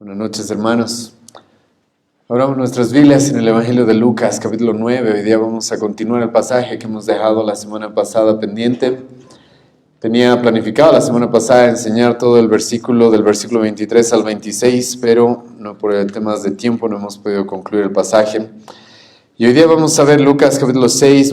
Buenas noches, hermanos. Abramos nuestras Biblias en el Evangelio de Lucas, capítulo 9. Hoy día vamos a continuar el pasaje que hemos dejado la semana pasada pendiente. Tenía planificado la semana pasada enseñar todo el versículo, del versículo 23 al 26, pero no por temas de tiempo no hemos podido concluir el pasaje. Y hoy día vamos a ver Lucas capítulo 6,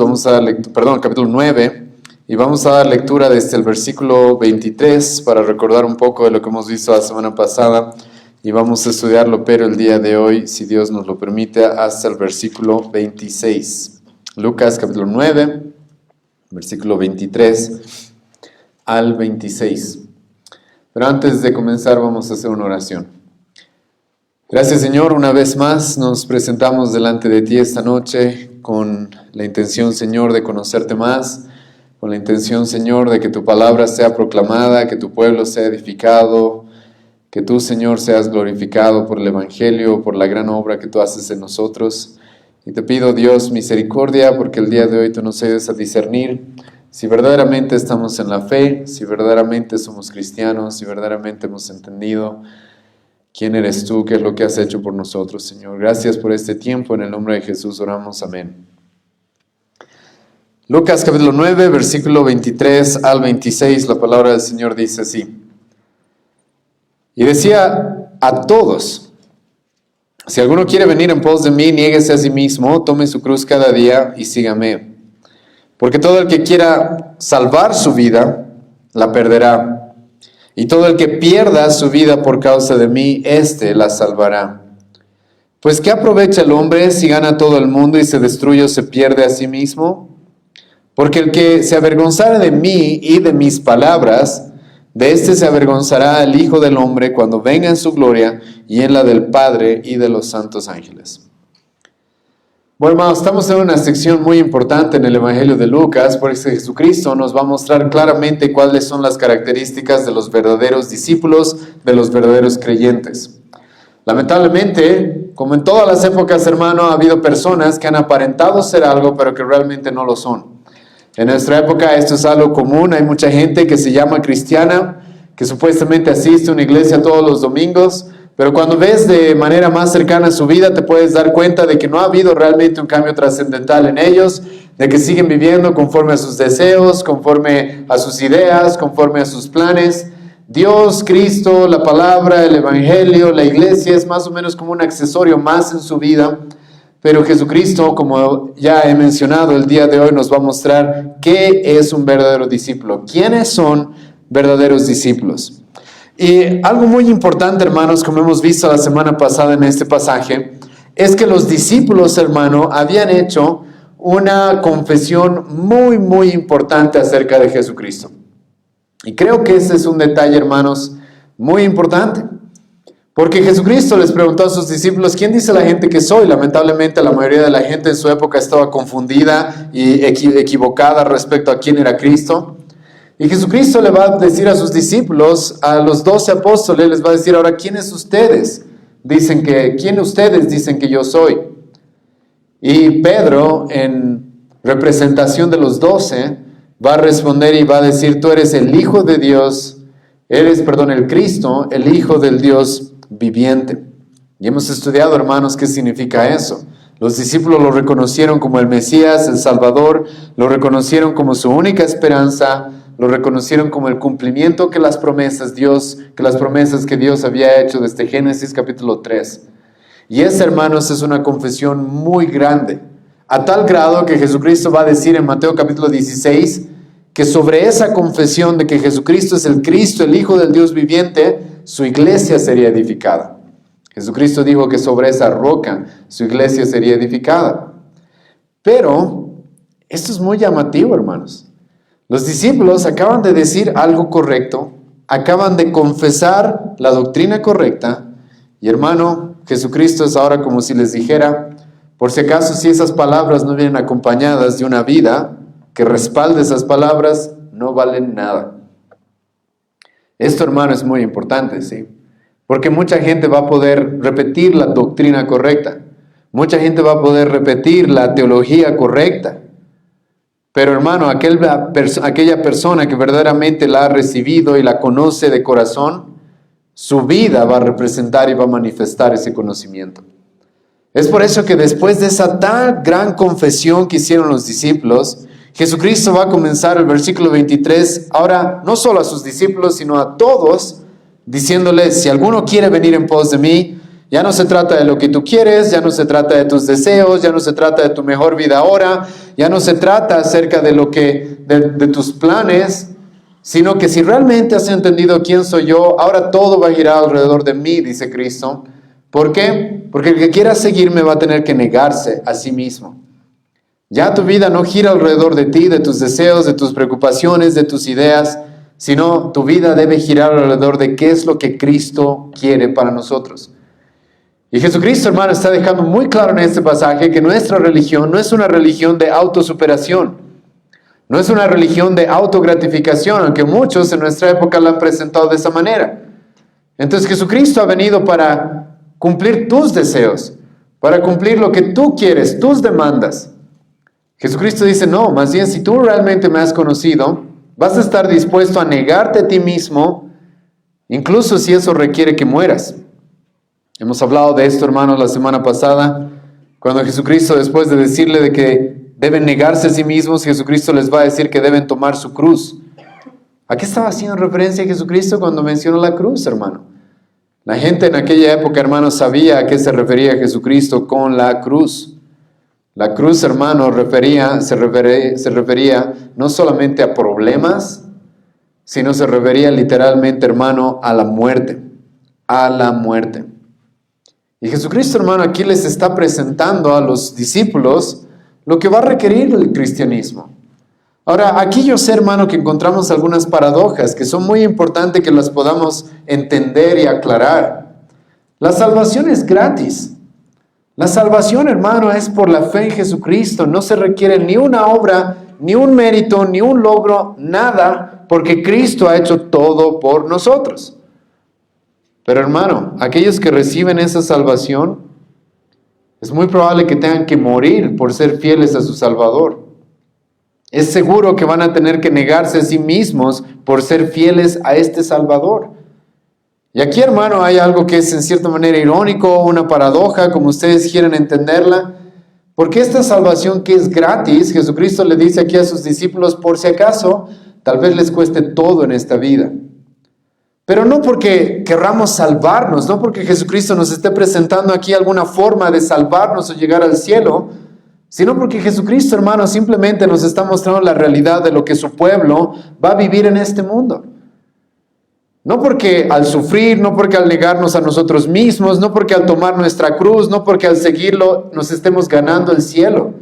capítulo 9, y vamos a dar lectura desde el versículo 23 para recordar un poco de lo que hemos visto la semana pasada. Y vamos a estudiarlo, pero el día de hoy, si Dios nos lo permite, hasta el versículo 26. Lucas capítulo 9, versículo 23 al 26. Pero antes de comenzar vamos a hacer una oración. Gracias, Señor, una vez más nos presentamos delante de ti esta noche con la intención, Señor, de conocerte más, con la intención, Señor, de que tu palabra sea proclamada, que tu pueblo sea edificado, que tú, Señor, seas glorificado por el Evangelio, por la gran obra que tú haces en nosotros. Y te pido, Dios, misericordia, porque el día de hoy tú nos ayudes a discernir si verdaderamente estamos en la fe, si verdaderamente somos cristianos, si verdaderamente hemos entendido quién eres tú, qué es lo que has hecho por nosotros, Señor. Gracias por este tiempo, en el nombre de Jesús oramos, amén. Lucas capítulo 9, versículo 23 al 26, la palabra del Señor dice así. Y decía a todos: si alguno quiere venir en pos de mí, niéguese a sí mismo, tome su cruz cada día y sígame. Porque todo el que quiera salvar su vida, la perderá. Y todo el que pierda su vida por causa de mí, éste la salvará. Pues ¿qué aprovecha el hombre si gana todo el mundo y se destruye o se pierde a sí mismo? Porque el que se avergonzare de mí y de mis palabras, de éste se avergonzará el Hijo del Hombre cuando venga en su gloria y en la del Padre y de los santos ángeles. Bueno, hermanos, estamos en una sección muy importante en el Evangelio de Lucas, porque Jesucristo nos va a mostrar claramente cuáles son las características de los verdaderos discípulos, de los verdaderos creyentes. Lamentablemente, como en todas las épocas, hermano, ha habido personas que han aparentado ser algo, pero que realmente no lo son. En nuestra época esto es algo común, hay mucha gente que se llama cristiana, que supuestamente asiste a una iglesia todos los domingos, pero cuando ves de manera más cercana su vida te puedes dar cuenta de que no ha habido realmente un cambio trascendental en ellos, de que siguen viviendo conforme a sus deseos, conforme a sus ideas, conforme a sus planes. Dios, Cristo, la palabra, el evangelio, la iglesia es más o menos como un accesorio más en su vida. Pero Jesucristo, como ya he mencionado, el día de hoy nos va a mostrar qué es un verdadero discípulo. ¿Quiénes son verdaderos discípulos? Y algo muy importante, hermanos, como hemos visto la semana pasada en este pasaje, es que los discípulos, hermano, habían hecho una confesión muy importante acerca de Jesucristo. Y creo que ese es un detalle, hermanos, muy importante. Porque Jesucristo les preguntó a sus discípulos: ¿quién dice la gente que soy? Lamentablemente la mayoría de la gente en su época estaba confundida y equivocada respecto a quién era Cristo. Y Jesucristo le va a decir a sus discípulos, a los 12 apóstoles, les va a decir: ahora, ¿quién ustedes dicen que yo soy? Y Pedro, en representación de los 12, va a responder y va a decir: tú eres el Hijo de Dios, el Cristo, el Hijo del Dios viviente. Y hemos estudiado, hermanos, qué significa eso. Los discípulos lo reconocieron como el Mesías, el Salvador, lo reconocieron como su única esperanza, lo reconocieron como el cumplimiento que las promesas que Dios había hecho desde Génesis capítulo 3. Y esa, hermanos, es una confesión muy grande, a tal grado que Jesucristo va a decir en Mateo capítulo 16 que sobre esa confesión de que Jesucristo es el Cristo, el Hijo del Dios viviente, su iglesia sería edificada. Jesucristo dijo que sobre esa roca su iglesia sería edificada. Pero esto es muy llamativo, hermanos. Los discípulos acaban de decir algo correcto, acaban de confesar la doctrina correcta, y hermano, Jesucristo es ahora como si les dijera: por si acaso, si esas palabras no vienen acompañadas de una vida que respalde esas palabras, no valen nada. Esto, hermano, es muy importante, ¿sí? Porque mucha gente va a poder repetir la doctrina correcta. Mucha gente va a poder repetir la teología correcta. Pero, hermano, aquella persona que verdaderamente la ha recibido y la conoce de corazón, su vida va a representar y va a manifestar ese conocimiento. Es por eso que después de esa tan gran confesión que hicieron los discípulos, Jesucristo va a comenzar el versículo 23, ahora no solo a sus discípulos, sino a todos, diciéndoles, si alguno quiere venir en pos de mí, ya no se trata de lo que tú quieres, ya no se trata de tus deseos, ya no se trata de tu mejor vida ahora, ya no se trata acerca de de tus planes, sino que si realmente has entendido quién soy yo, ahora todo va a girar alrededor de mí, dice Cristo. ¿Por qué? Porque el que quiera seguirme va a tener que negarse a sí mismo. Ya tu vida no gira alrededor de ti, de tus deseos, de tus preocupaciones, de tus ideas, sino tu vida debe girar alrededor de qué es lo que Cristo quiere para nosotros. Y Jesucristo, hermano, está dejando muy claro en este pasaje que nuestra religión no es una religión de autosuperación, no es una religión de autogratificación, aunque muchos en nuestra época la han presentado de esa manera. Entonces Jesucristo ha venido para cumplir tus deseos, para cumplir lo que tú quieres, tus demandas. Jesucristo dice, no, más bien si tú realmente me has conocido, vas a estar dispuesto a negarte a ti mismo, incluso si eso requiere que mueras. Hemos hablado de esto, hermanos, la semana pasada, cuando Jesucristo, después de decirle de que deben negarse a sí mismos, Jesucristo les va a decir que deben tomar su cruz. ¿A qué estaba haciendo referencia Jesucristo cuando mencionó la cruz, hermano? La gente en aquella época, hermano, sabía a qué se refería Jesucristo con la cruz. La cruz, hermano, se refería no solamente a problemas, sino se refería literalmente, hermano, a la muerte. A la muerte. Y Jesucristo, hermano, aquí les está presentando a los discípulos lo que va a requerir el cristianismo. Ahora, aquí yo sé, hermano, que encontramos algunas paradojas que son muy importantes que las podamos entender y aclarar. La salvación es gratis. La salvación, hermano, es por la fe en Jesucristo. No se requiere ni una obra, ni un mérito, ni un logro, nada, porque Cristo ha hecho todo por nosotros. Pero, hermano, aquellos que reciben esa salvación, es muy probable que tengan que morir por ser fieles a su Salvador. Es seguro que van a tener que negarse a sí mismos por ser fieles a este Salvador. Y aquí, hermano, hay algo que es en cierta manera irónico, una paradoja, como ustedes quieran entenderla, porque esta salvación que es gratis, Jesucristo le dice aquí a sus discípulos, por si acaso, tal vez les cueste todo en esta vida. Pero no porque querramos salvarnos, no porque Jesucristo nos esté presentando aquí alguna forma de salvarnos o llegar al cielo, sino porque Jesucristo, hermano, simplemente nos está mostrando la realidad de lo que su pueblo va a vivir en este mundo. No porque al sufrir, no porque al negarnos a nosotros mismos, no porque al tomar nuestra cruz, no porque al seguirlo nos estemos ganando el cielo,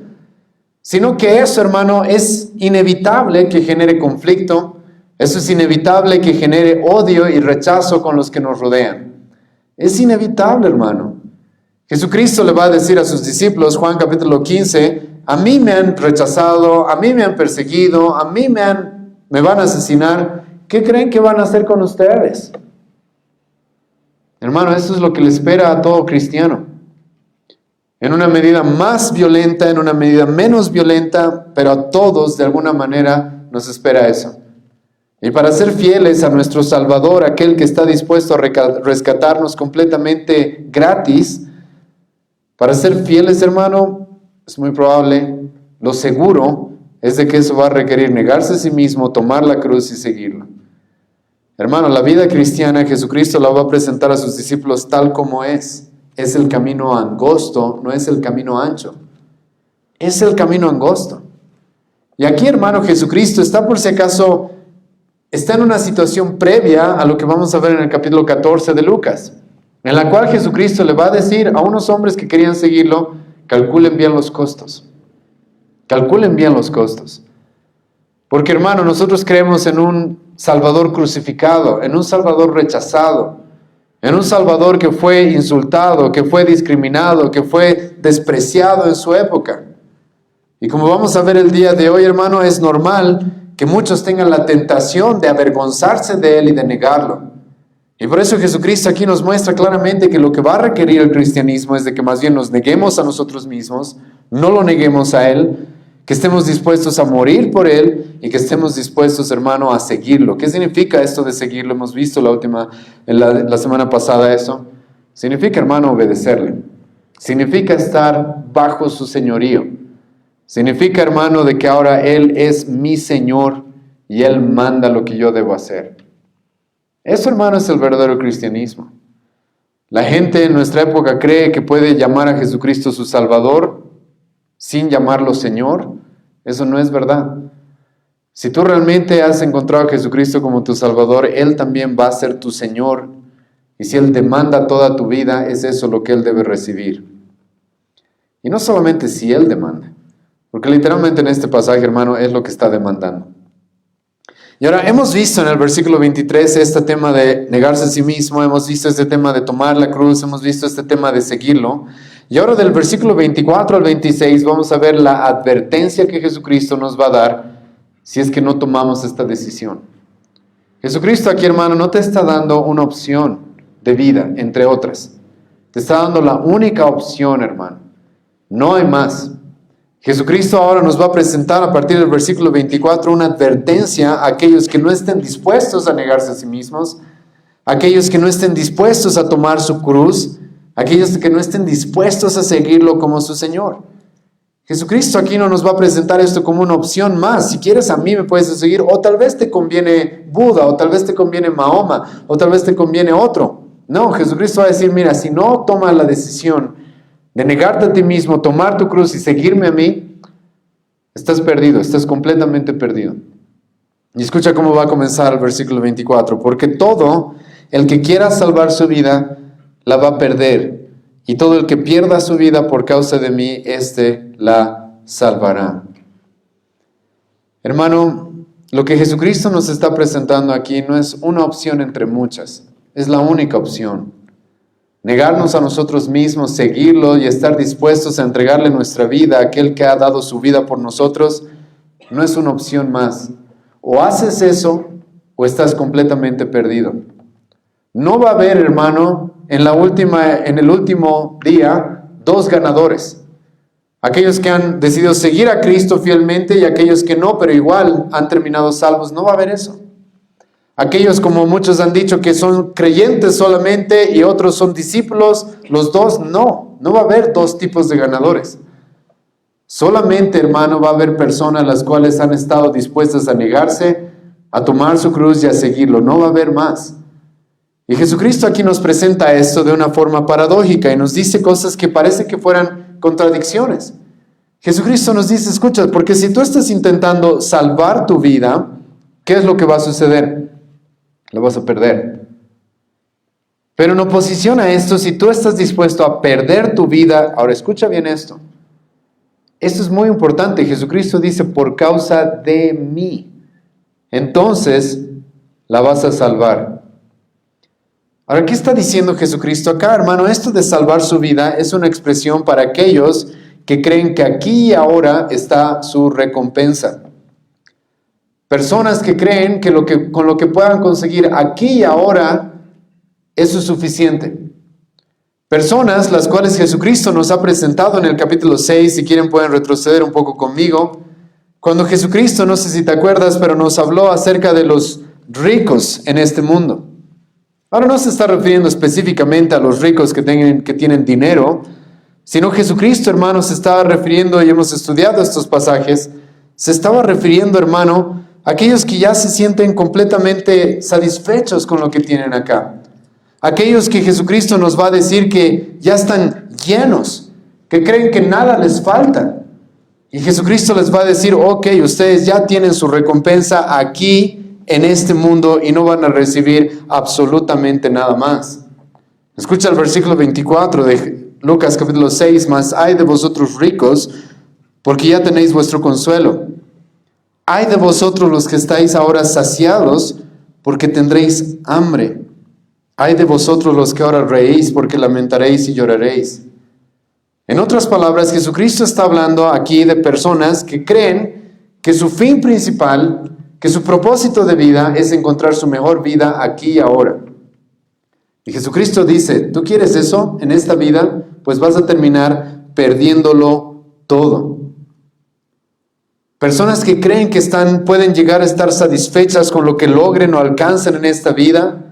sino que eso, hermano, es inevitable que genere conflicto, eso es inevitable que genere odio y rechazo con los que nos rodean. Es inevitable, hermano. Jesucristo le va a decir a sus discípulos, Juan capítulo 15, a mí me han rechazado, a mí me han perseguido, a mí me van a asesinar. ¿Qué creen que van a hacer con ustedes? Hermano, eso es lo que le espera a todo cristiano. En una medida más violenta, en una medida menos violenta, pero a todos de alguna manera nos espera eso. Y para ser fieles a nuestro Salvador, aquel que está dispuesto a rescatarnos completamente gratis, para ser fieles, hermano, es muy probable, lo seguro es de que eso va a requerir negarse a sí mismo, tomar la cruz y seguirlo. Hermano, la vida cristiana, Jesucristo la va a presentar a sus discípulos tal como es. Es el camino angosto, no es el camino ancho. Es el camino angosto. Y aquí, hermano, Jesucristo está por si acaso, está en una situación previa a lo que vamos a ver en el capítulo 14 de Lucas, en la cual Jesucristo le va a decir a unos hombres que querían seguirlo, calculen bien los costos. Calculen bien los costos. Porque, hermano, nosotros creemos en un Salvador crucificado, en un Salvador rechazado, en un Salvador que fue insultado, que fue discriminado, que fue despreciado en su época. Y como vamos a ver el día de hoy, hermano, es normal que muchos tengan la tentación de avergonzarse de él y de negarlo. Y por eso Jesucristo aquí nos muestra claramente que lo que va a requerir el cristianismo es de que más bien nos neguemos a nosotros mismos, no lo neguemos a él, que estemos dispuestos a morir por Él y que estemos dispuestos, hermano, a seguirlo. ¿Qué significa esto de seguirlo? Hemos visto la semana pasada eso. Significa, hermano, obedecerle. Significa estar bajo su señorío. Significa, hermano, de que ahora Él es mi Señor y Él manda lo que yo debo hacer. Eso, hermano, es el verdadero cristianismo. La gente en nuestra época cree que puede llamar a Jesucristo su Salvador sin llamarlo Señor. Eso no es verdad. Si tú realmente has encontrado a Jesucristo como tu Salvador, Él también va a ser tu Señor. Y si Él demanda toda tu vida, es eso lo que Él debe recibir. Y no solamente si Él demanda, porque literalmente en este pasaje, hermano, es lo que está demandando. Y ahora hemos visto en el versículo 23 este tema de negarse a sí mismo, hemos visto este tema de tomar la cruz, hemos visto este tema de seguirlo. Y ahora del versículo 24 al 26 vamos a ver la advertencia que Jesucristo nos va a dar si es que no tomamos esta decisión. Jesucristo aquí, hermano, no te está dando una opción de vida, entre otras. Te está dando la única opción, hermano. No hay más. Jesucristo ahora nos va a presentar a partir del versículo 24 una advertencia a aquellos que no estén dispuestos a negarse a sí mismos, a aquellos que no estén dispuestos a tomar su cruz, a aquellos que no estén dispuestos a seguirlo como su Señor. Jesucristo aquí no nos va a presentar esto como una opción más. Si quieres a mí me puedes seguir, o tal vez te conviene Buda, o tal vez te conviene Mahoma, o tal vez te conviene otro. No, Jesucristo va a decir, mira, si no tomas la decisión de negarte a ti mismo, tomar tu cruz y seguirme a mí, estás perdido, estás completamente perdido. Y escucha cómo va a comenzar el versículo 24. Porque todo el que quiera salvar su vida, la va a perder. Y todo el que pierda su vida por causa de mí, éste la salvará. Hermano, lo que Jesucristo nos está presentando aquí no es una opción entre muchas. Es la única opción. Negarnos a nosotros mismos, seguirlo y estar dispuestos a entregarle nuestra vida a aquel que ha dado su vida por nosotros, no es una opción más. O haces eso o estás completamente perdido. No va a haber, hermano, en el último día, dos ganadores. Aquellos que han decidido seguir a Cristo fielmente y aquellos que no, pero igual han terminado salvos. No va a haber eso. Aquellos, como muchos han dicho, que son creyentes solamente y otros son discípulos, los dos, no va a haber dos tipos de ganadores. Solamente, hermano, va a haber personas las cuales han estado dispuestas a negarse, a tomar su cruz y a seguirlo. No va a haber más. Y Jesucristo aquí nos presenta esto de una forma paradójica y nos dice cosas que parece que fueran contradicciones. Jesucristo nos dice, escucha, porque si tú estás intentando salvar tu vida, ¿qué es lo que va a suceder? Lo vas a perder. Pero en oposición a esto, si tú estás dispuesto a perder tu vida, ahora escucha bien esto. Esto es muy importante. Jesucristo dice, por causa de mí. Entonces, la vas a salvar. Ahora, ¿qué está diciendo Jesucristo acá, hermano? Esto de salvar su vida es una expresión para aquellos que creen que aquí y ahora está su recompensa. Personas que creen que con lo que puedan conseguir aquí y ahora, eso es suficiente. Personas las cuales Jesucristo nos ha presentado en el capítulo 6, si quieren pueden retroceder un poco conmigo. Cuando Jesucristo, no sé si te acuerdas, pero nos habló acerca de los ricos en este mundo. Ahora no se está refiriendo específicamente a los ricos que tienen dinero, sino Jesucristo, hermano, se estaba refiriendo, y hemos estudiado estos pasajes, se estaba refiriendo, hermano, a aquellos que ya se sienten completamente satisfechos con lo que tienen acá. Aquellos que Jesucristo nos va a decir que ya están llenos, que creen que nada les falta. Y Jesucristo les va a decir, ok, ustedes ya tienen su recompensa aquí en este mundo y no van a recibir absolutamente nada más. Escucha el versículo 24 de Lucas capítulo 6, mas ay de vosotros ricos, porque ya tenéis vuestro consuelo. Ay de vosotros los que estáis ahora saciados, porque tendréis hambre. Ay de vosotros los que ahora reís, porque lamentaréis y lloraréis. En otras palabras, Jesucristo está hablando aquí de personas que creen que su fin principal, que su propósito de vida es encontrar su mejor vida aquí y ahora. Y Jesucristo dice, ¿tú quieres eso en esta vida? Pues vas a terminar perdiéndolo todo. Personas que creen que pueden llegar a estar satisfechas con lo que logren o alcancen en esta vida.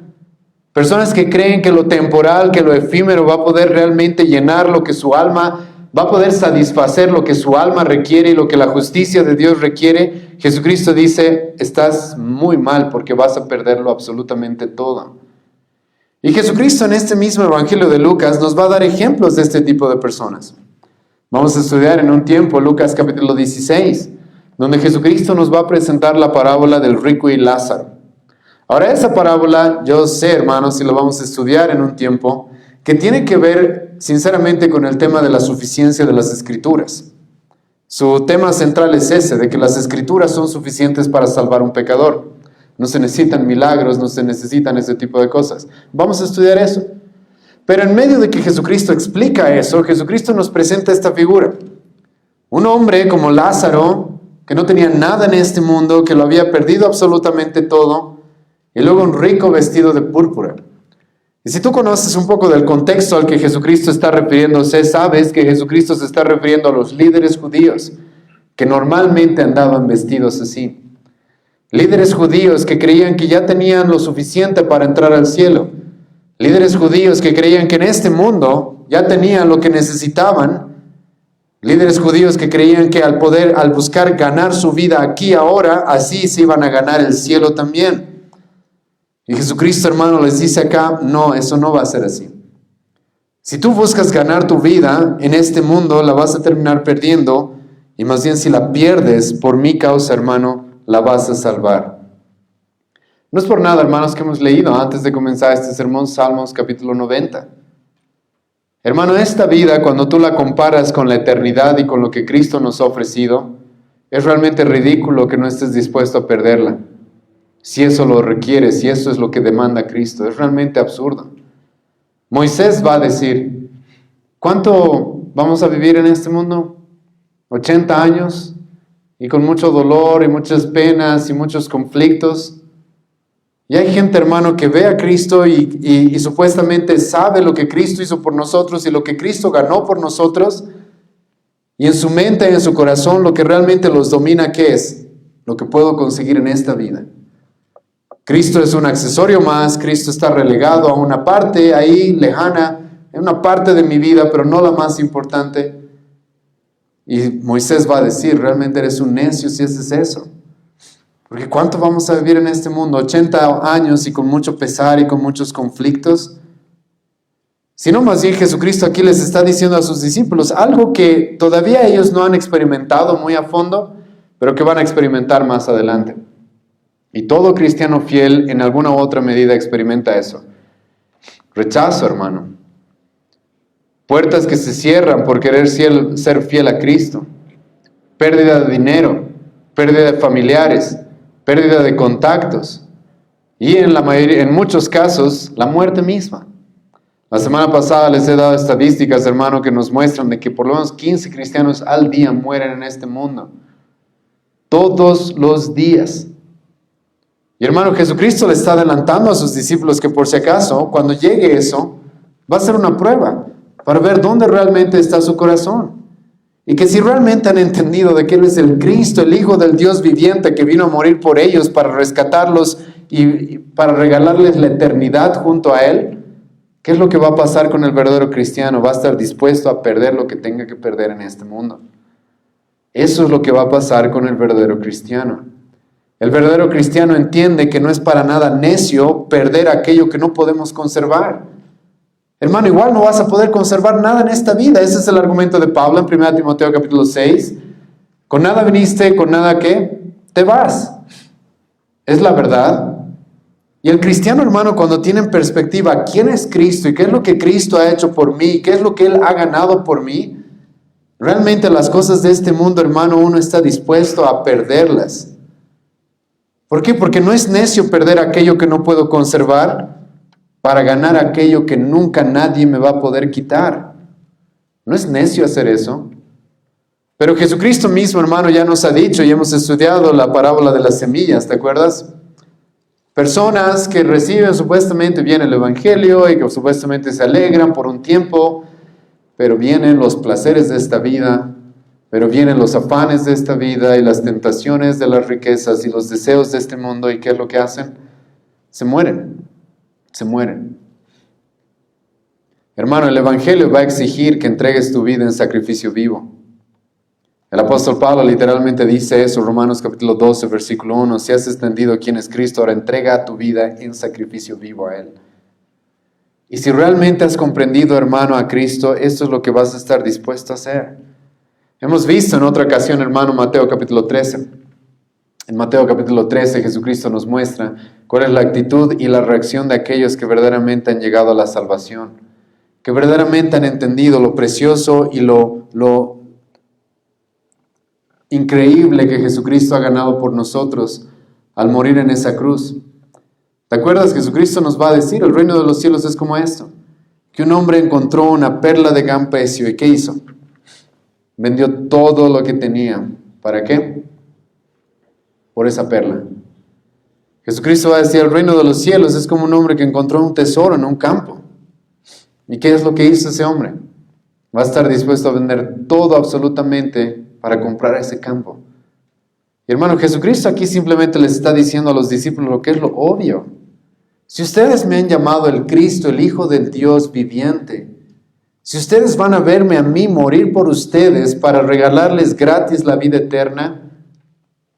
Personas que creen que lo temporal, que lo efímero va a poder realmente llenar lo que su alma, va a poder satisfacer lo que su alma requiere y lo que la justicia de Dios requiere. Jesucristo dice, estás muy mal porque vas a perderlo absolutamente todo. Y Jesucristo en este mismo Evangelio de Lucas nos va a dar ejemplos de este tipo de personas. Vamos a estudiar en un tiempo Lucas capítulo 16, donde Jesucristo nos va a presentar la parábola del rico y Lázaro. Ahora esa parábola, yo sé, hermanos, y lo vamos a estudiar en un tiempo, que tiene que ver sinceramente con el tema de la suficiencia de las Escrituras. Su tema central es ese, de que las Escrituras son suficientes para salvar a un pecador. No se necesitan milagros, no se necesitan ese tipo de cosas. Vamos a estudiar eso. Pero en medio de que Jesucristo explica eso, Jesucristo nos presenta esta figura. Un hombre como Lázaro, que no tenía nada en este mundo, que lo había perdido absolutamente todo, y luego un rico vestido de púrpura. Y si tú conoces un poco del contexto al que Jesucristo está refiriéndose, sabes que Jesucristo se está refiriendo a los líderes judíos, que normalmente andaban vestidos así. Líderes judíos que creían que ya tenían lo suficiente para entrar al cielo. Líderes judíos que creían que en este mundo ya tenían lo que necesitaban. Líderes judíos que creían que al buscar ganar su vida aquí ahora, así se iban a ganar el cielo también. Y Jesucristo, hermano, les dice acá, no, eso no va a ser así. Si tú buscas ganar tu vida en este mundo, la vas a terminar perdiendo, y más bien si la pierdes por mi causa, hermano, la vas a salvar. No es por nada, hermanos, que hemos leído antes de comenzar este sermón, Salmos capítulo 90. Hermano, esta vida, cuando tú la comparas con la eternidad y con lo que Cristo nos ha ofrecido, es realmente ridículo que no estés dispuesto a perderla. Si eso lo requiere, si eso es lo que demanda Cristo, es realmente absurdo. Moisés va a decir, ¿cuánto vamos a vivir en este mundo? 80 años, y con mucho dolor y muchas penas y muchos conflictos. Y hay gente, hermano, que ve a Cristo y supuestamente sabe lo que Cristo hizo por nosotros y lo que Cristo ganó por nosotros. Y en su mente y en su corazón lo que realmente los domina, ¿qué es? Lo que puedo conseguir en esta vida. Cristo es un accesorio más, Cristo está relegado a una parte ahí lejana, en una parte de mi vida, pero no la más importante. Y Moisés va a decir, realmente eres un necio si haces eso. Porque ¿cuánto vamos a vivir en este mundo? 80 años y con mucho pesar y con muchos conflictos. Sino más bien Jesucristo aquí les está diciendo a sus discípulos algo que todavía ellos no han experimentado muy a fondo, pero que van a experimentar más adelante. Y todo cristiano fiel en alguna u otra medida experimenta eso. Rechazo, hermano. Puertas que se cierran por querer ser fiel a Cristo. Pérdida de dinero, pérdida de familiares, pérdida de contactos. Y en muchos casos, la muerte misma. La semana pasada les he dado estadísticas, hermano, que nos muestran de que por lo menos 15 cristianos al día mueren en este mundo. Todos los días. Y hermano, Jesucristo le está adelantando a sus discípulos que por si acaso, cuando llegue eso, va a ser una prueba para ver dónde realmente está su corazón. Y que si realmente han entendido de que Él es el Cristo, el Hijo del Dios viviente que vino a morir por ellos para rescatarlos y para regalarles la eternidad junto a Él, ¿qué es lo que va a pasar con el verdadero cristiano? Va a estar dispuesto a perder lo que tenga que perder en este mundo. Eso es lo que va a pasar con el verdadero cristiano. El verdadero cristiano entiende que no es para nada necio perder aquello que no podemos conservar. Hermano, igual no vas a poder conservar nada en esta vida. Ese es el argumento de Pablo en 1 Timoteo capítulo 6. Con nada viniste, con nada ¿qué? Te vas. Es la verdad. Y el cristiano, hermano, cuando tiene en perspectiva quién es Cristo y qué es lo que Cristo ha hecho por mí, qué es lo que Él ha ganado por mí, realmente las cosas de este mundo, hermano, uno está dispuesto a perderlas. ¿Por qué? Porque no es necio perder aquello que no puedo conservar para ganar aquello que nunca nadie me va a poder quitar. No es necio hacer eso. Pero Jesucristo mismo, hermano, ya nos ha dicho y hemos estudiado la parábola de las semillas, ¿te acuerdas? Personas que reciben supuestamente bien el evangelio y que supuestamente se alegran por un tiempo, pero vienen los placeres de esta vida, Pero vienen los afanes de esta vida y las tentaciones de las riquezas y los deseos de este mundo. ¿Y qué es lo que hacen? Se mueren. Se mueren. Hermano, el Evangelio va a exigir que entregues tu vida en sacrificio vivo. El apóstol Pablo literalmente dice eso, Romanos capítulo 12, versículo 1. Si has entendido quién es Cristo, ahora entrega tu vida en sacrificio vivo a Él. Y si realmente has comprendido, hermano, a Cristo, esto es lo que vas a estar dispuesto a hacer. Hemos visto en otra ocasión, hermano, Mateo capítulo 13. En Mateo capítulo 13, Jesucristo nos muestra cuál es la actitud y la reacción de aquellos que verdaderamente han llegado a la salvación, que verdaderamente han entendido lo precioso y lo increíble que Jesucristo ha ganado por nosotros al morir en esa cruz. ¿Te acuerdas? Jesucristo nos va a decir, el reino de los cielos es como esto, que un hombre encontró una perla de gran precio, ¿y qué hizo? Vendió todo lo que tenía. ¿Para qué? Por esa perla. Jesucristo va a decir, el reino de los cielos es como un hombre que encontró un tesoro en un campo. ¿Y qué es lo que hizo ese hombre? Va a estar dispuesto a vender todo absolutamente para comprar ese campo. Y hermano, Jesucristo aquí simplemente les está diciendo a los discípulos lo que es lo obvio. Si ustedes me han llamado el Cristo, el Hijo del Dios viviente, si ustedes van a verme a mí morir por ustedes para regalarles gratis la vida eterna,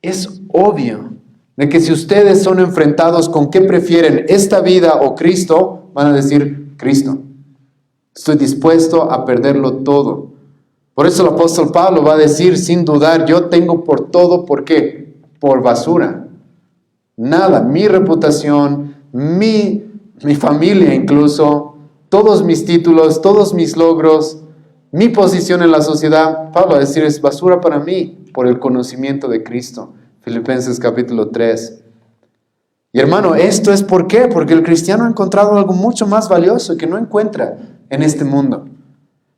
es obvio de que si ustedes son enfrentados con qué prefieren, esta vida o Cristo, van a decir Cristo. Estoy dispuesto a perderlo todo. Por eso el apóstol Pablo va a decir sin dudar, yo tengo por todo, ¿por qué? Por basura. Nada, mi reputación, mi familia incluso, todos mis títulos, todos mis logros, mi posición en la sociedad, Pablo va a decir es basura para mí por el conocimiento de Cristo. Filipenses capítulo 3. Y hermano, esto es ¿por qué? Porque el cristiano ha encontrado algo mucho más valioso que no encuentra en este mundo.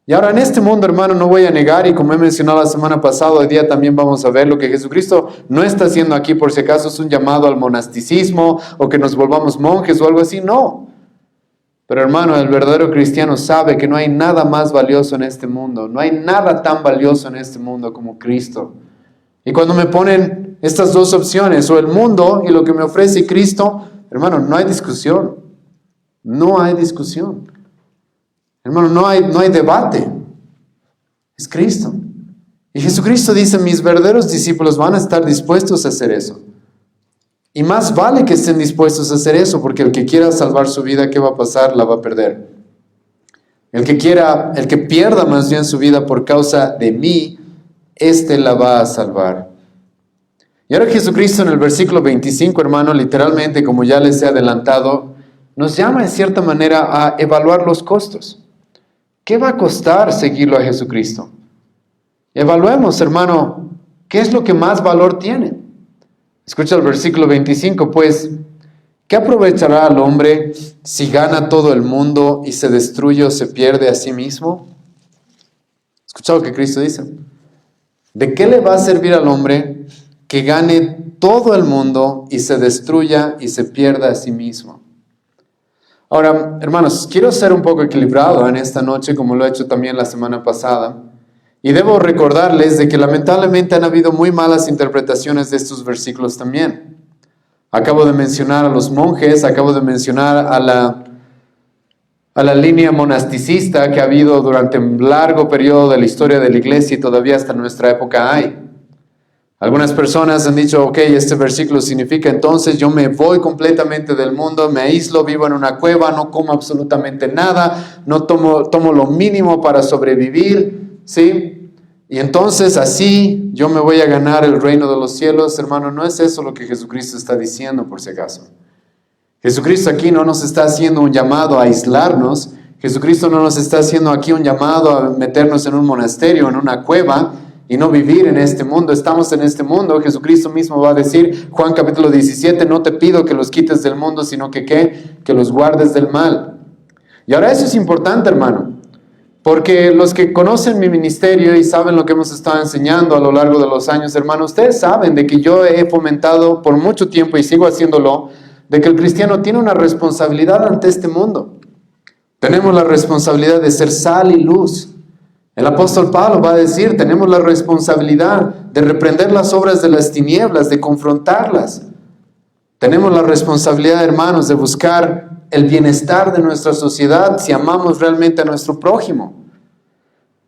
Y ahora en este mundo, hermano, no voy a negar, y como he mencionado la semana pasada, hoy día también vamos a ver lo que Jesucristo no está haciendo aquí por si acaso es un llamado al monasticismo o que nos volvamos monjes o algo así, no. Pero hermano, el verdadero cristiano sabe que no hay nada más valioso en este mundo, no hay nada tan valioso en este mundo como Cristo. Y cuando me ponen estas dos opciones, o el mundo y lo que me ofrece Cristo, hermano, no hay discusión, no hay discusión. Hermano, no hay debate. Es Cristo. Y Jesucristo dice, mis verdaderos discípulos van a estar dispuestos a hacer eso. Y más vale que estén dispuestos a hacer eso, porque el que quiera salvar su vida, ¿qué va a pasar? La va a perder. El que pierda más bien su vida por causa de mí, la va a salvar. Y ahora Jesucristo en el versículo 25, hermano, literalmente, como ya les he adelantado, nos llama en cierta manera a evaluar los costos. ¿Qué va a costar seguirlo a Jesucristo? Evaluemos, hermano, ¿qué es lo que más valor tiene? Escucha el versículo 25, pues, ¿qué aprovechará al hombre si gana todo el mundo y se destruye o se pierde a sí mismo? Escucha lo que Cristo dice. ¿De qué le va a servir al hombre que gane todo el mundo y se destruya y se pierda a sí mismo? Ahora, hermanos, quiero ser un poco equilibrado en esta noche, como lo he hecho también la semana pasada. Y debo recordarles de que lamentablemente han habido muy malas interpretaciones de estos versículos también. Acabo de mencionar a los monjes, acabo de mencionar a la línea monasticista que ha habido durante un largo periodo de la historia de la iglesia y todavía hasta nuestra época hay. Algunas personas han dicho, ok, este versículo significa entonces yo me voy completamente del mundo, me aíslo, vivo en una cueva, no como absolutamente nada, no tomo lo mínimo para sobrevivir, ¿sí? Y entonces así yo me voy a ganar el reino de los cielos. Hermano, no es eso lo que Jesucristo está diciendo por si acaso. Jesucristo aquí no nos está haciendo un llamado a aislarnos, Jesucristo no nos está haciendo aquí un llamado a meternos en un monasterio, en una cueva, y no vivir en este mundo. Estamos en este mundo. Jesucristo mismo va a decir, Juan capítulo 17, no te pido que los quites del mundo, sino que los guardes del mal. Y ahora eso es importante, hermano, porque los que conocen mi ministerio y saben lo que hemos estado enseñando a lo largo de los años, hermano, ustedes saben de que yo he fomentado por mucho tiempo y sigo haciéndolo, de que el cristiano tiene una responsabilidad ante este mundo. Tenemos la responsabilidad de ser sal y luz. El apóstol Pablo va a decir, tenemos la responsabilidad de reprender las obras de las tinieblas, de confrontarlas. Tenemos la responsabilidad, hermanos, de buscar el bienestar de nuestra sociedad si amamos realmente a nuestro prójimo.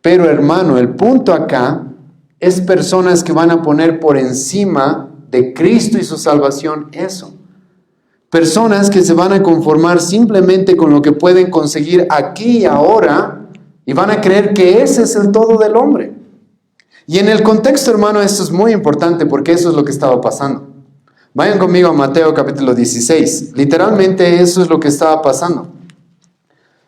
Pero, hermano, el punto acá es personas que van a poner por encima de Cristo y su salvación eso. Personas que se van a conformar simplemente con lo que pueden conseguir aquí y ahora y van a creer que ese es el todo del hombre. Y en el contexto, hermano, esto es muy importante porque eso es lo que estaba pasando. Vayan conmigo a Mateo capítulo 16. Literalmente eso es lo que estaba pasando.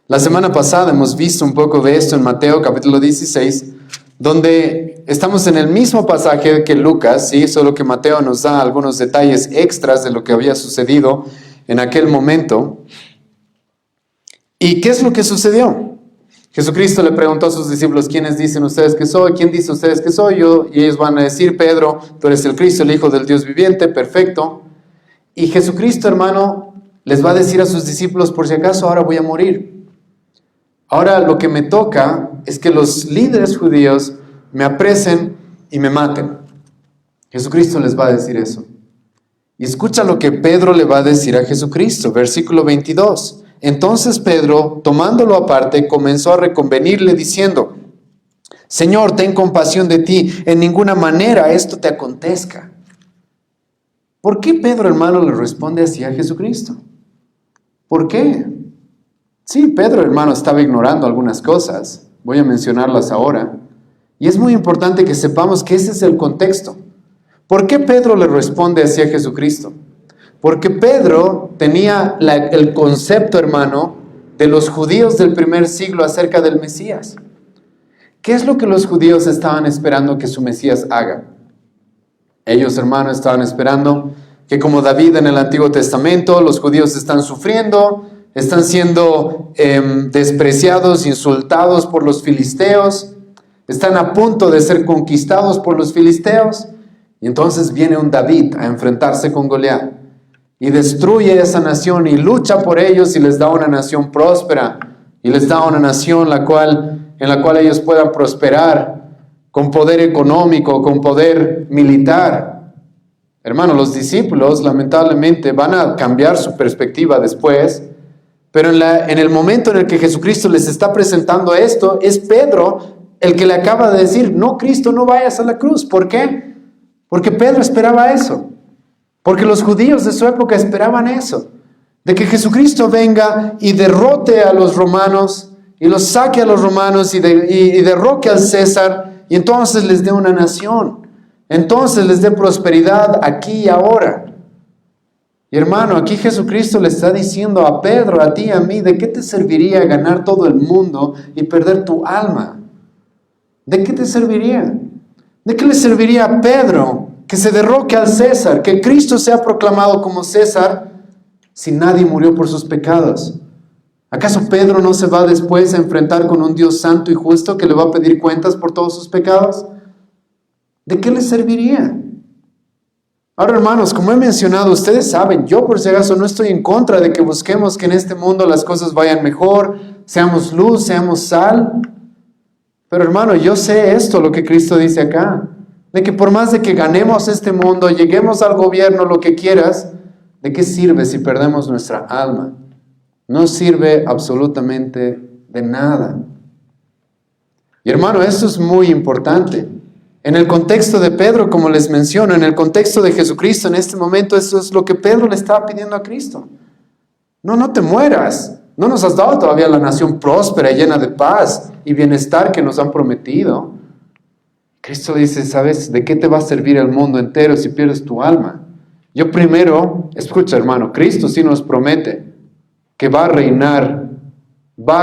La semana pasada hemos visto un poco de esto en Mateo capítulo 16, donde estamos en el mismo pasaje que Lucas, ¿sí? Solo que Mateo nos da algunos detalles extras de lo que había sucedido en aquel momento. ¿Y qué es lo que sucedió? Jesucristo le preguntó a sus discípulos, ¿quiénes dicen ustedes que soy? ¿Quién dice ustedes que soy yo? Y ellos van a decir, Pedro, tú eres el Cristo, el Hijo del Dios viviente, perfecto. Y Jesucristo, hermano, les va a decir a sus discípulos, por si acaso ahora voy a morir. Ahora lo que me toca es que los líderes judíos me apresen y me maten. Jesucristo les va a decir eso. Y escucha lo que Pedro le va a decir a Jesucristo, versículo 22. Entonces Pedro, tomándolo aparte, comenzó a reconvenirle diciendo, Señor, ten compasión de ti, en ninguna manera esto te acontezca. ¿Por qué Pedro, hermano, le responde así a Jesucristo? ¿Por qué? Sí, Pedro, hermano, estaba ignorando algunas cosas, voy a mencionarlas ahora, y es muy importante que sepamos que ese es el contexto. ¿Por qué Pedro le responde así a Jesucristo? Porque Pedro tenía el concepto, hermano, de los judíos del primer siglo acerca del Mesías. ¿Qué es lo que los judíos estaban esperando que su Mesías haga? Ellos, hermano, estaban esperando que como David en el Antiguo Testamento, los judíos están sufriendo, están siendo despreciados, insultados por los filisteos, están a punto de ser conquistados por los filisteos, y entonces viene un David a enfrentarse con Goliat. Y destruye esa nación y lucha por ellos y les da una nación próspera. Y les da una nación en la cual ellos puedan prosperar con poder económico, con poder militar. Hermano, los discípulos lamentablemente van a cambiar su perspectiva después. Pero en el momento en el que Jesucristo les está presentando esto, es Pedro el que le acaba de decir, no, Cristo, no vayas a la cruz. ¿Por qué? Porque Pedro esperaba eso. Porque los judíos de su época esperaban eso, de que Jesucristo venga y derrote a los romanos, y los saque a los romanos y derroque al César, y entonces les dé una nación, entonces les dé prosperidad aquí y ahora. Y hermano, aquí Jesucristo le está diciendo a Pedro, a ti, a mí, ¿de qué te serviría ganar todo el mundo y perder tu alma? ¿De qué te serviría? ¿De qué le serviría a Pedro que se derroque al César, que Cristo sea proclamado como César, si nadie murió por sus pecados? ¿Acaso Pedro no se va después a enfrentar con un Dios santo y justo que le va a pedir cuentas por todos sus pecados? ¿De qué le serviría? Ahora, hermanos, como he mencionado, ustedes saben, yo por si acaso no estoy en contra de que busquemos que en este mundo las cosas vayan mejor, seamos luz, seamos sal. Pero hermano, yo sé esto, lo que Cristo dice acá, de que por más de que ganemos este mundo, lleguemos al gobierno, lo que quieras, ¿de qué sirve si perdemos nuestra alma? No sirve absolutamente de nada. Y hermano, esto es muy importante. En el contexto de Pedro, como les menciono, en el contexto de Jesucristo, en este momento, eso es lo que Pedro le estaba pidiendo a Cristo. No te mueras. No nos has dado todavía la nación próspera y llena de paz y bienestar que nos han prometido. Cristo dice, ¿sabes de qué te va a servir el mundo entero si pierdes tu alma? Yo primero, escucha hermano, Cristo sí nos promete que va a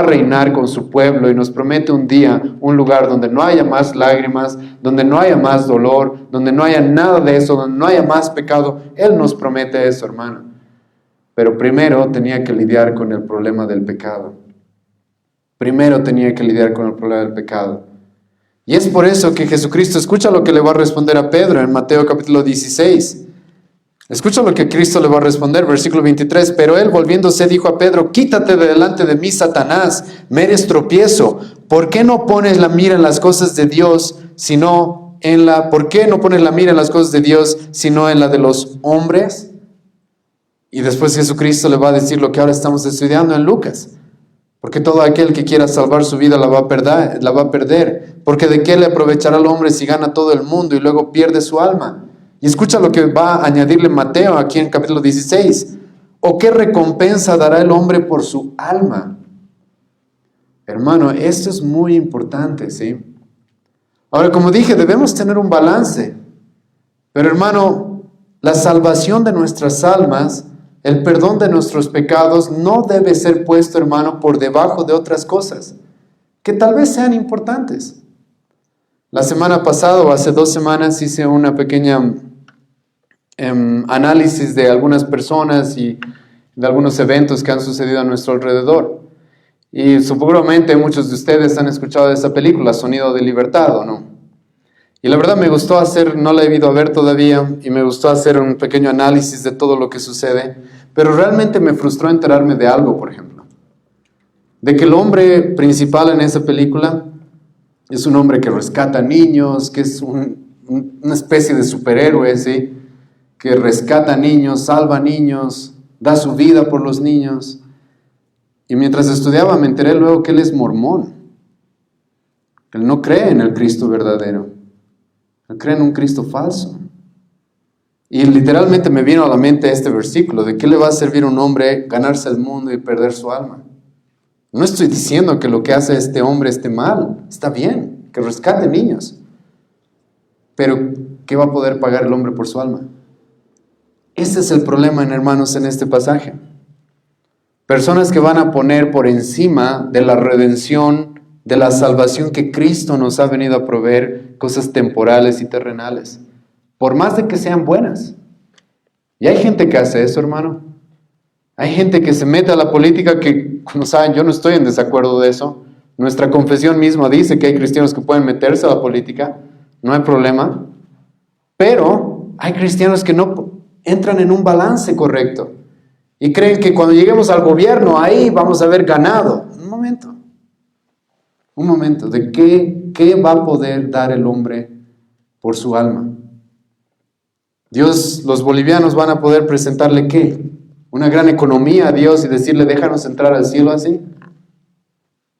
reinar con su pueblo y nos promete un día, un lugar donde no haya más lágrimas, donde no haya más dolor, donde no haya nada de eso, donde no haya más pecado. Él nos promete eso, hermano. Pero primero tenía que lidiar con el problema del pecado. Primero tenía que lidiar con el problema del pecado. Y es por eso que Jesucristo, escucha lo que le va a responder a Pedro en Mateo capítulo 16. Escucha lo que Cristo le va a responder, versículo 23. Pero él, volviéndose, dijo a Pedro: quítate de delante de mí, Satanás, me eres tropiezo. ¿Por qué no pones la mira en las cosas de Dios, ¿por qué no pones la mira en las cosas de Dios, sino en la de los hombres? Y después Jesucristo le va a decir lo que ahora estamos estudiando en Lucas. Porque todo aquel que quiera salvar su vida la va a perder. Porque ¿de qué le aprovechará al hombre si gana todo el mundo y luego pierde su alma? Y escucha lo que va a añadirle Mateo aquí en capítulo 16. ¿O qué recompensa dará el hombre por su alma? Hermano, esto es muy importante, ¿sí? Ahora, como dije, debemos tener un balance. Pero hermano, la salvación de nuestras almas, el perdón de nuestros pecados, no debe ser puesto, hermano, por debajo de otras cosas, que tal vez sean importantes. La semana pasada, o hace 2 semanas, hice una pequeña análisis de algunas personas y de algunos eventos que han sucedido a nuestro alrededor. Y seguramente muchos de ustedes han escuchado de esa película, Sonido de Libertad, ¿o no? Y la verdad me gustó no la he ido a ver todavía, y me gustó hacer un pequeño análisis de todo lo que sucede, pero realmente me frustró enterarme de algo, por ejemplo. De que el hombre principal en esa película es un hombre que rescata niños, que es una especie de superhéroe, ¿sí? Que rescata niños, salva niños, da su vida por los niños. Y mientras estudiaba me enteré luego que él es mormón. Él no cree en el Cristo verdadero. Él cree en un Cristo falso. Y literalmente me vino a la mente este versículo: ¿de qué le va a servir a un hombre ganarse el mundo y perder su alma? No estoy diciendo que lo que hace este hombre esté mal. Está bien, que rescate niños. Pero, ¿qué va a poder pagar el hombre por su alma? Ese es el problema, hermanos, en este pasaje. Personas que van a poner por encima de la redención, de la salvación que Cristo nos ha venido a proveer, cosas temporales y terrenales, por más de que sean buenas. Y hay gente que hace eso, hermano. Hay gente que se mete a la política que, como saben, yo no estoy en desacuerdo de eso. Nuestra confesión misma dice que hay cristianos que pueden meterse a la política, no hay problema. Pero hay cristianos que no entran en un balance correcto y creen que cuando lleguemos al gobierno, ahí vamos a haber ganado. Un momento, ¿de qué va a poder dar el hombre por su alma? Los bolivianos van a poder presentarle ¿qué? Una gran economía a Dios y decirle: déjanos entrar al cielo así.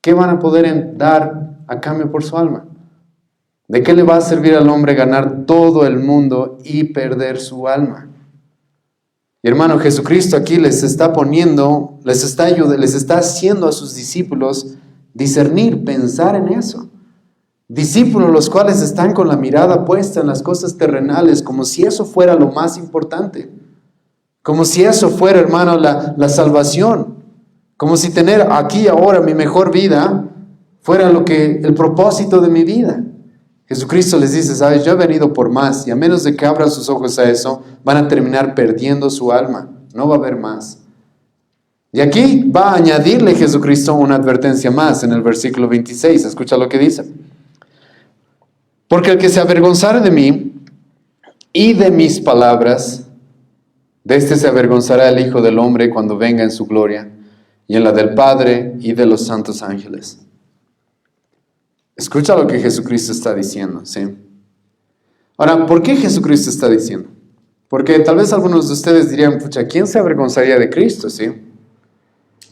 ¿Qué van a poder dar a cambio por su alma? ¿De qué le va a servir al hombre ganar todo el mundo y perder su alma? Y hermano, Jesucristo aquí les está haciendo a sus discípulos discernir, pensar en eso. Discípulos los cuales están con la mirada puesta en las cosas terrenales, como si eso fuera lo más importante. Como si eso fuera, hermano, la salvación. Como si tener aquí ahora mi mejor vida fuera el propósito de mi vida. Jesucristo les dice: sabes, yo he venido por más, y a menos de que abran sus ojos a eso, van a terminar perdiendo su alma. No va a haber más. Y aquí va a añadirle Jesucristo una advertencia más en el versículo 26. Escucha lo que dice: porque el que se avergonzare de mí y de mis palabras, de este se avergonzará el Hijo del Hombre cuando venga en su gloria, y en la del Padre y de los santos ángeles. Escucha lo que Jesucristo está diciendo, ¿sí? Ahora, ¿por qué Jesucristo está diciendo? Porque tal vez algunos de ustedes dirían: pucha, ¿quién se avergonzaría de Cristo, sí?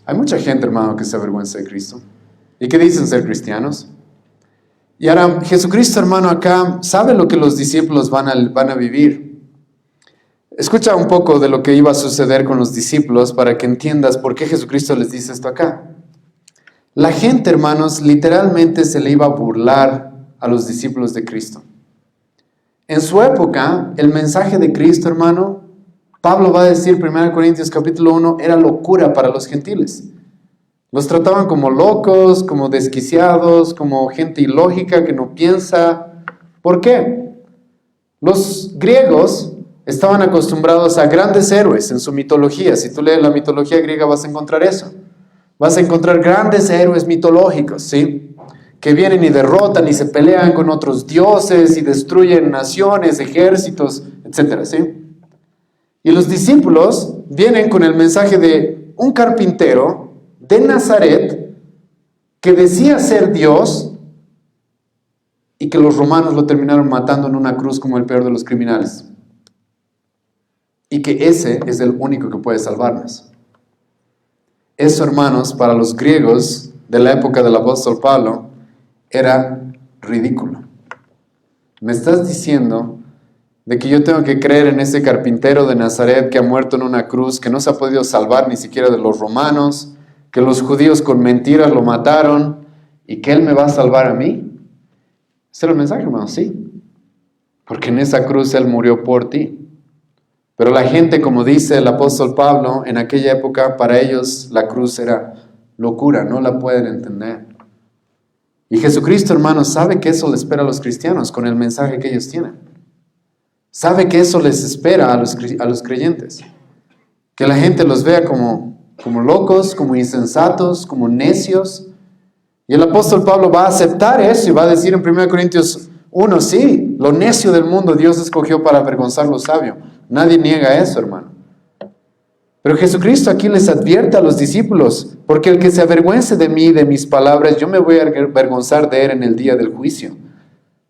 Hay mucha gente, hermano, que se avergüenza de Cristo y que dicen ser cristianos. Y ahora, Jesucristo, hermano, acá sabe lo que los discípulos van a vivir. Escucha un poco de lo que iba a suceder con los discípulos para que entiendas por qué Jesucristo les dice esto acá. La gente, hermanos, literalmente se le iba a burlar a los discípulos de Cristo. En su época, el mensaje de Cristo, hermano, Pablo va a decir, 1 Corintios capítulo 1, era locura para los gentiles. Los trataban como locos, como desquiciados, como gente ilógica que no piensa. ¿Por qué? Los griegos estaban acostumbrados a grandes héroes en su mitología. Si tú lees la mitología griega vas a encontrar eso. Vas a encontrar grandes héroes mitológicos, ¿sí? Que vienen y derrotan y se pelean con otros dioses y destruyen naciones, ejércitos, etcétera, ¿sí? Y los discípulos vienen con el mensaje de un carpintero de Nazaret que decía ser Dios y que los romanos lo terminaron matando en una cruz como el peor de los criminales. Y que ese es el único que puede salvarnos. Eso, hermanos, para los griegos de la época del apóstol Pablo, era ridículo. Me estás diciendo de que yo tengo que creer en ese carpintero de Nazaret que ha muerto en una cruz, que no se ha podido salvar ni siquiera de los romanos, que los judíos con mentiras lo mataron y que Él me va a salvar a mí. Ese era el mensaje, hermano, sí. Porque en esa cruz Él murió por ti. Pero la gente, como dice el apóstol Pablo, en aquella época para ellos la cruz era locura, no la pueden entender. Y Jesucristo, hermano, sabe que eso le espera a los cristianos con el mensaje que ellos tienen. Sabe que eso les espera a los creyentes. Que la gente los vea como locos, como insensatos, como necios. Y el apóstol Pablo va a aceptar eso y va a decir en 1 Corintios 1, sí, lo necio del mundo Dios escogió para avergonzar lo sabio. Nadie niega eso, hermano. Pero Jesucristo aquí les advierte a los discípulos, porque el que se avergüence de mí y de mis palabras, yo me voy a avergonzar de él en el día del juicio.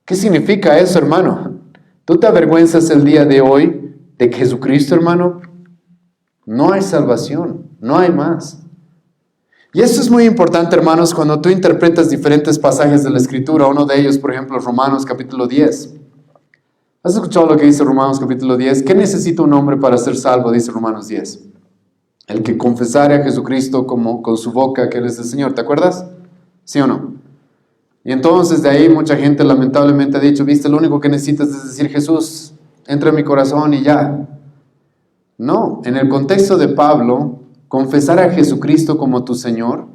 ¿Qué significa eso, hermano? ¿Tú te avergüenzas el día de hoy de Jesucristo, hermano? No hay salvación, no hay más. Y esto es muy importante, hermanos, cuando tú interpretas diferentes pasajes de la Escritura. Uno de ellos, por ejemplo, Romanos capítulo 10. ¿Has escuchado lo que dice Romanos capítulo 10? ¿Qué necesita un hombre para ser salvo? Dice Romanos 10. El que confesare a Jesucristo como con su boca que Él es el Señor. ¿Te acuerdas? ¿Sí o no? Y entonces de ahí mucha gente lamentablemente ha dicho, viste, lo único que necesitas es decir Jesús, entra en mi corazón y ya. No, en el contexto de Pablo, confesar a Jesucristo como tu Señor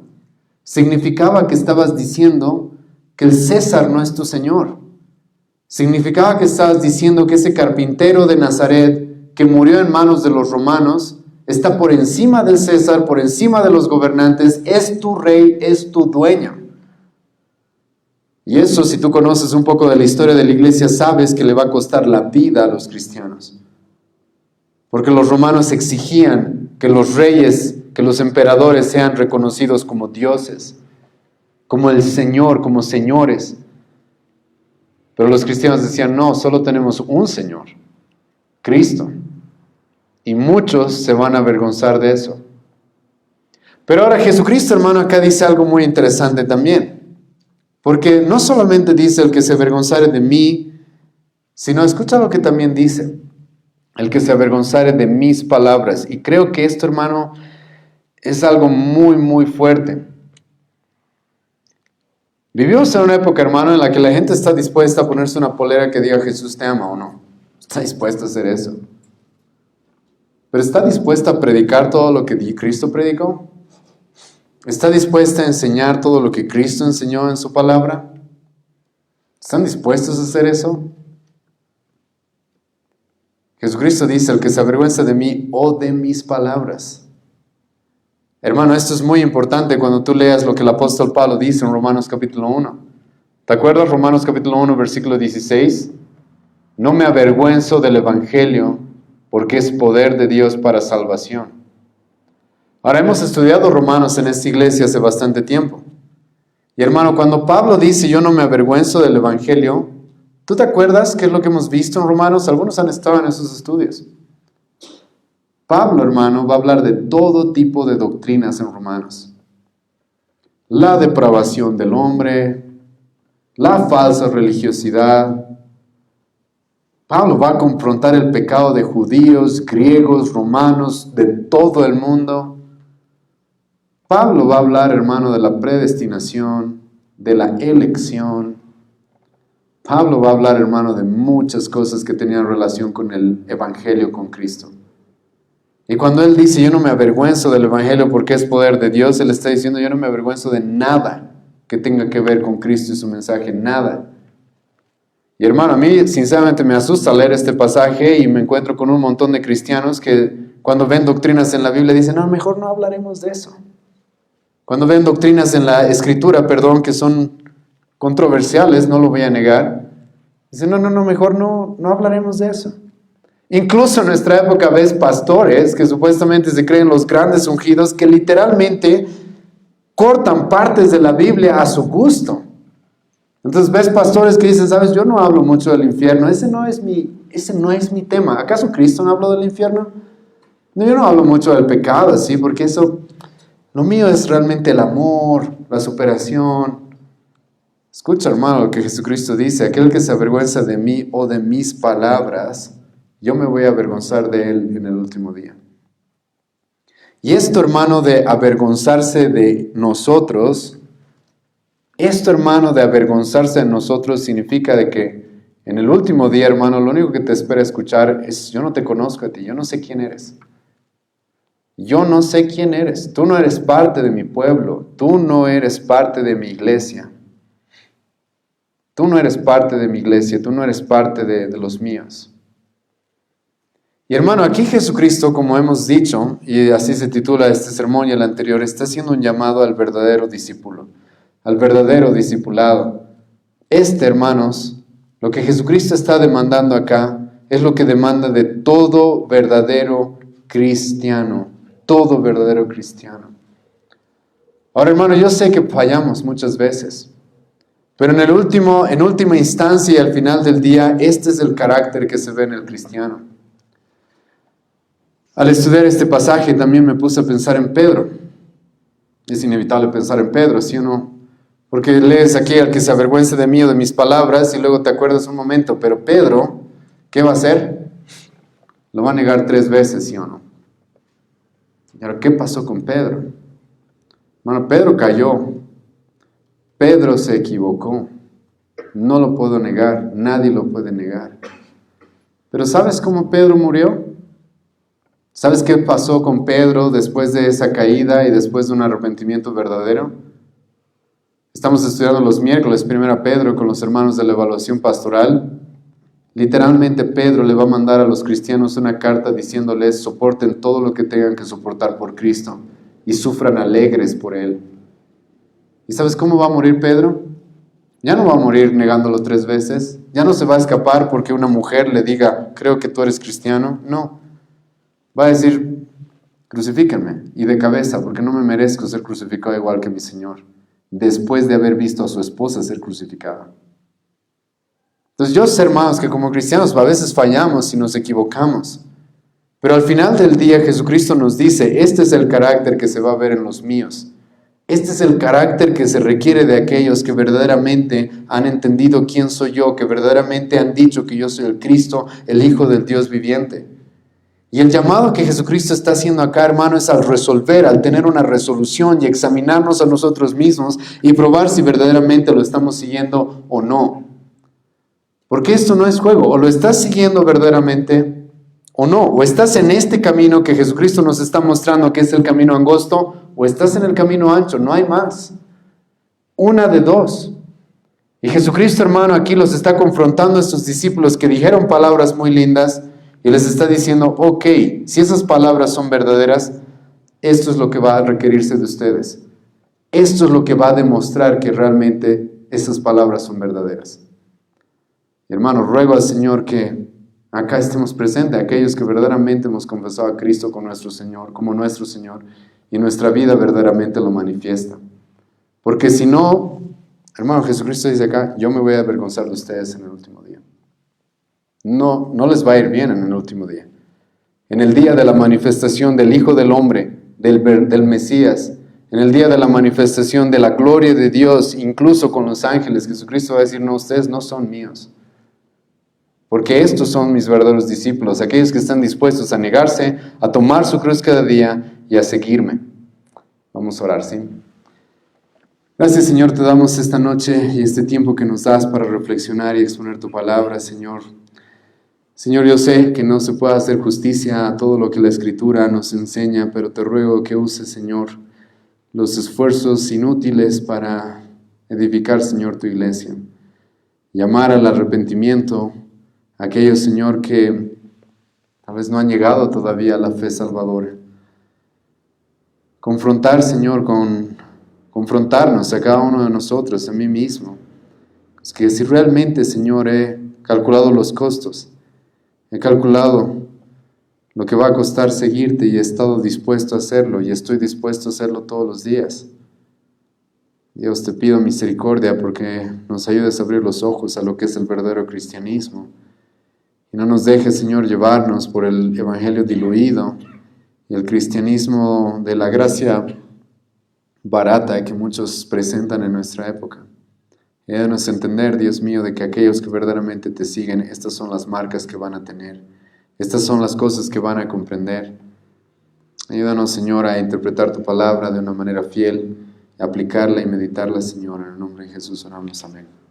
significaba que estabas diciendo que el César no es tu Señor. Significaba que estabas diciendo que ese carpintero de Nazaret que murió en manos de los romanos está por encima del César, por encima de los gobernantes, es tu rey, es tu dueño. Y eso, si tú conoces un poco de la historia de la iglesia, sabes que le va a costar la vida a los cristianos. Porque los romanos exigían que los reyes, que los emperadores sean reconocidos como dioses, como el Señor, como señores. Pero los cristianos decían, no, solo tenemos un Señor, Cristo. Y muchos se van a avergonzar de eso. Pero ahora Jesucristo, hermano, acá dice algo muy interesante también. Porque no solamente dice el que se avergonzare de mí, sino escucha lo que también dice. El que se avergonzare de mis palabras. Y creo que esto, hermano, es algo muy, muy fuerte. Vivimos en una época, hermano, en la que la gente está dispuesta a ponerse una polera que diga Jesús te ama o no. Está dispuesta a hacer eso. Pero ¿está dispuesta a predicar todo lo que Cristo predicó? ¿Está dispuesta a enseñar todo lo que Cristo enseñó en su palabra? ¿Están dispuestos a hacer eso? Jesucristo dice, el que se avergüenza de mí o de mis palabras. Hermano, esto es muy importante cuando tú leas lo que el apóstol Pablo dice en Romanos capítulo 1. ¿Te acuerdas Romanos capítulo 1, versículo 16? No me avergüenzo del evangelio, porque es poder de Dios para salvación. Ahora, hemos estudiado Romanos en esta iglesia hace bastante tiempo. Y hermano, cuando Pablo dice, yo no me avergüenzo del evangelio, ¿tú te acuerdas qué es lo que hemos visto en Romanos? Algunos han estado en esos estudios. Pablo, hermano, va a hablar de todo tipo de doctrinas en Romanos. La depravación del hombre, la falsa religiosidad. Pablo va a confrontar el pecado de judíos, griegos, romanos, de todo el mundo. Pablo va a hablar, hermano, de la predestinación, de la elección. Pablo va a hablar, hermano, de muchas cosas que tenían relación con el evangelio, con Cristo. Y cuando él dice, yo no me avergüenzo del evangelio porque es poder de Dios, él está diciendo, yo no me avergüenzo de nada que tenga que ver con Cristo y su mensaje, nada. Y hermano, a mí sinceramente me asusta leer este pasaje y me encuentro con un montón de cristianos que cuando ven doctrinas en la Biblia dicen, no, mejor no hablaremos de eso. Cuando ven doctrinas en la Escritura, que son controversiales, no lo voy a negar, dicen, no, mejor no hablaremos de eso. Incluso en nuestra época ves pastores que supuestamente se creen los grandes ungidos que literalmente cortan partes de la Biblia a su gusto. Entonces ves pastores que dicen, sabes, yo no hablo mucho del infierno, ese no es mi tema. ¿Acaso Cristo no habló del infierno? No, yo no hablo mucho del pecado, ¿sí? Porque eso, lo mío es realmente el amor, la superación. Escucha, hermano, lo que Jesucristo dice, aquel que se avergüenza de mí o de mis palabras, yo me voy a avergonzar de él en el último día. Y esto, hermano, de avergonzarse de nosotros, esto, hermano, de avergonzarse de nosotros significa de que en el último día, hermano, lo único que te espera escuchar es, yo no te conozco a ti, yo no sé quién eres. Yo no sé quién eres, tú no eres parte de mi pueblo, tú no eres parte de mi iglesia. Tú no eres parte de mi iglesia, tú no eres parte de los míos. Y hermano, aquí Jesucristo, como hemos dicho, y así se titula este sermón y el anterior, está haciendo un llamado al verdadero discípulo, al verdadero discipulado. Hermanos, lo que Jesucristo está demandando acá es lo que demanda de todo verdadero cristiano, todo verdadero cristiano. Ahora, hermano, yo sé que fallamos muchas veces, pero en última instancia y al final del día, este es el carácter que se ve en el cristiano. Al estudiar este pasaje también me puse a pensar en Pedro. Es inevitable pensar en Pedro, ¿sí o no? Porque lees aquí al que se avergüence de mí o de mis palabras y luego te acuerdas un momento, pero Pedro, ¿qué va a hacer? Lo va a negar 3 veces, ¿sí o no? ¿Y ahora qué pasó con Pedro? Bueno, Pedro cayó. Pedro se equivocó. No lo puedo negar, nadie lo puede negar. Pero ¿sabes cómo Pedro murió? ¿Sabes qué pasó con Pedro después de esa caída y después de un arrepentimiento verdadero? Estamos estudiando los miércoles 1 Pedro con los hermanos de la evaluación pastoral. Literalmente Pedro le va a mandar a los cristianos una carta diciéndoles soporten todo lo que tengan que soportar por Cristo y sufran alegres por Él. ¿Y sabes cómo va a morir Pedro? Ya no va a morir negándolo 3 veces. Ya no se va a escapar porque una mujer le diga, creo que tú eres cristiano. No. Va a decir, crucifíquenme y de cabeza porque no me merezco ser crucificado igual que mi Señor, después de haber visto a su esposa ser crucificada. Entonces yo sé, hermanos, que como cristianos a veces fallamos y nos equivocamos. Pero al final del día Jesucristo nos dice, este es el carácter que se va a ver en los míos. Este es el carácter que se requiere de aquellos que verdaderamente han entendido quién soy yo, que verdaderamente han dicho que yo soy el Cristo, el Hijo del Dios viviente. Y el llamado que Jesucristo está haciendo acá, hermano, es al resolver, al tener una resolución y examinarnos a nosotros mismos y probar si verdaderamente lo estamos siguiendo o no. Porque esto no es juego, o lo estás siguiendo verdaderamente o no, o estás en este camino que Jesucristo nos está mostrando que es el camino angosto, o estás en el camino ancho, no hay más. Una de dos. Y Jesucristo, hermano, aquí los está confrontando a estos discípulos que dijeron palabras muy lindas y les está diciendo, ok, si esas palabras son verdaderas, esto es lo que va a requerirse de ustedes. Esto es lo que va a demostrar que realmente esas palabras son verdaderas. Y hermano, ruego al Señor que acá estemos presentes, aquellos que verdaderamente hemos confesado a Cristo como nuestro Señor, y nuestra vida verdaderamente lo manifiesta. Porque si no, hermano, Jesucristo dice acá, yo me voy a avergonzar de ustedes en el último día. No les va a ir bien en el último día. En el día de la manifestación del Hijo del Hombre, del Mesías, en el día de la manifestación de la gloria de Dios, incluso con los ángeles, Jesucristo va a decir, no, ustedes no son míos. Porque estos son mis verdaderos discípulos, aquellos que están dispuestos a negarse, a tomar su cruz cada día y a seguirme. Vamos a orar, ¿sí? Gracias, Señor, te damos esta noche y este tiempo que nos das para reflexionar y exponer tu palabra, Señor. Señor, yo sé que no se puede hacer justicia a todo lo que la Escritura nos enseña, pero te ruego que uses, Señor, los esfuerzos inútiles para edificar, Señor, tu iglesia. Llamar al arrepentimiento a aquellos, Señor, que tal vez no han llegado todavía a la fe salvadora. Confrontar, Señor, confrontarnos a cada uno de nosotros, a mí mismo. Es que si realmente, Señor, he calculado los costos, He calculado lo que va a costar seguirte y he estado dispuesto a hacerlo y estoy dispuesto a hacerlo todos los días. Dios, te pido misericordia porque nos ayudes a abrir los ojos a lo que es el verdadero cristianismo. Y no nos dejes, Señor, llevarnos por el evangelio diluido y el cristianismo de la gracia barata que muchos presentan en nuestra época. Ayúdanos a entender, Dios mío, de que aquellos que verdaderamente te siguen, estas son las marcas que van a tener. Estas son las cosas que van a comprender. Ayúdanos, Señor, a interpretar tu palabra de una manera fiel, a aplicarla y meditarla, Señor. En el nombre de Jesús oramos. Amén.